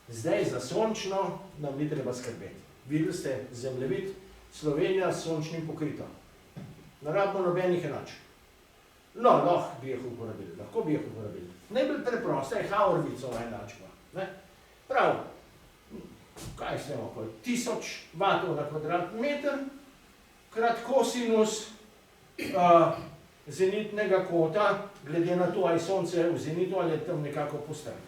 zdaj za sončno nam ni treba skrbeti. Videli ste zemljevid, Slovenija s sončnim pokritom. Ne rabimo nobenih enačb. No, lahko bi jih uporabili. Najbolj preprosta je Hauerwitzova enačba. Ne? Prav, kaj smo okoli, 1000 vatov na kvadratni meter, krat kosinus zenitnega kota, glede na to, ali je sonce v zenitu ali je tam nekako postavljeno.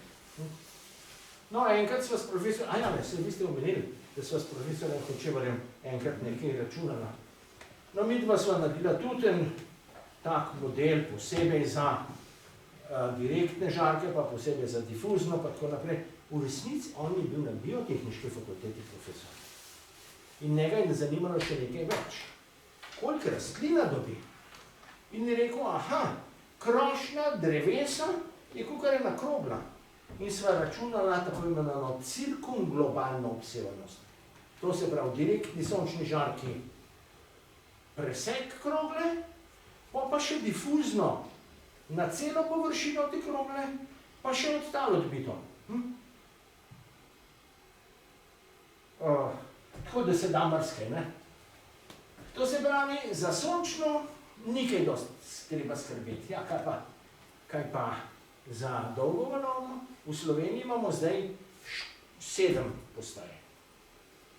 No, enkrat sva s profesorjem, vi ste omenili, da sva s profesorjem Hočevarjem enkrat nekaj računala. No, midva sva naredila tudi en tak model, posebej za direktne žarke, pa posebej za difuzno, pa tako naprej. V resnici on je bil na biotehniški fakulteti profesor. In njega je zanimalo še nekaj več. Koliko rastlina dobi? In je rekel, krošnja drevesa je kakor ena krogla. In sva računala tako imenovano cirkumglobalno obsevanost. To se pravi, direktni sončni žarki presek krogle, pa še difuzno na celo površino te krogle, pa še ostalo odbito. Tako da se da marsikaj, ne? To se pravi, za sončno ni kaj dosti treba skrbeti. Ja, kaj pa za dolgovalovno? V Sloveniji imamo zdaj 7 postaj.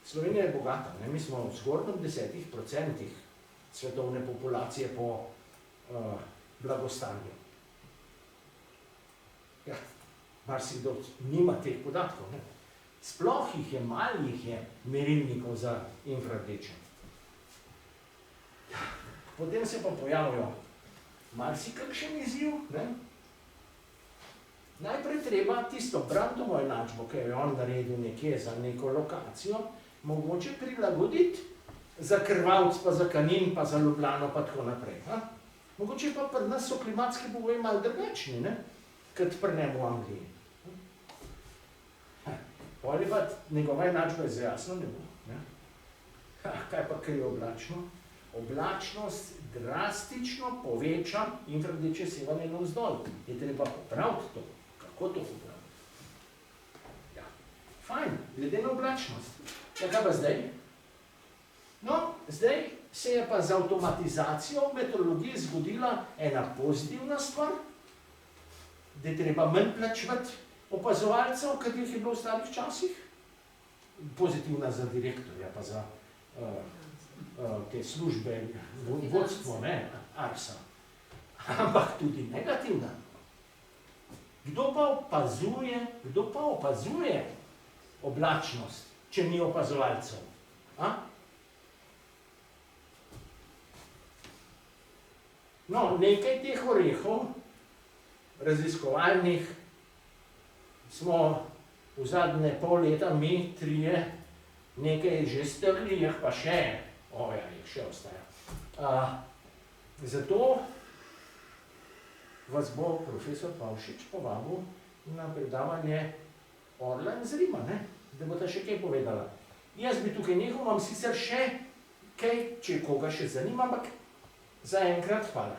Slovenija je bogata, ne? Mi smo v zgornjem 10% svetovne populacije po blagostanju. Ja, marsikdo nima teh podatkov, ne? Sploh jih je, malih je merilnikov za infrardeče. Potem se pa pojavijo marsikakšen izziv, ne? Najprej treba tisto Brandtovo enačbo, ki je on naredil nekje za neko lokacijo, mogoče prilagoditi za Krvavec, pa za Kanin, pa za Ljubljano, pa tako naprej. Mogoče pa pri nas so klimatski pogoji malo drugačni, ne? Kot pri njemu v Angliji. Poli pa njegova enačba je za jasno nebo. Kaj pa kaj je oblačno? Oblačnost drastično poveča infrardeče sevanje navzdol. Je treba popraviti to. Kako to popraviti? Ja, fajn, glede na oblačnost. Ja, kaj pa zdaj? No, zdaj se je pa z avtomatizacijo v meteorologiji zgodila ena pozitivna stvar, da je treba manj plačevati opazovalcev, katerih je bilo v starih časih. Pozitivna za direktorja, pa za te službe, vodstvo, ne, ARSA. Ampak tudi negativna. Kdo pa opazuje oblačnost, če ni opazovalcev? No, nekaj teh orehov, raziskovalnih, smo v zadnje pol leta, mi, trije, nekaj že strli, pa še, jih še ostaja. Zato vas bo profesor Pavšič povabil na predavanje Orla in Zrima, ne? Da bo ta še kaj povedala. Jaz bi tukaj nehal, imam sicer še kaj, če koga še zanima, ampak zaenkrat hvala.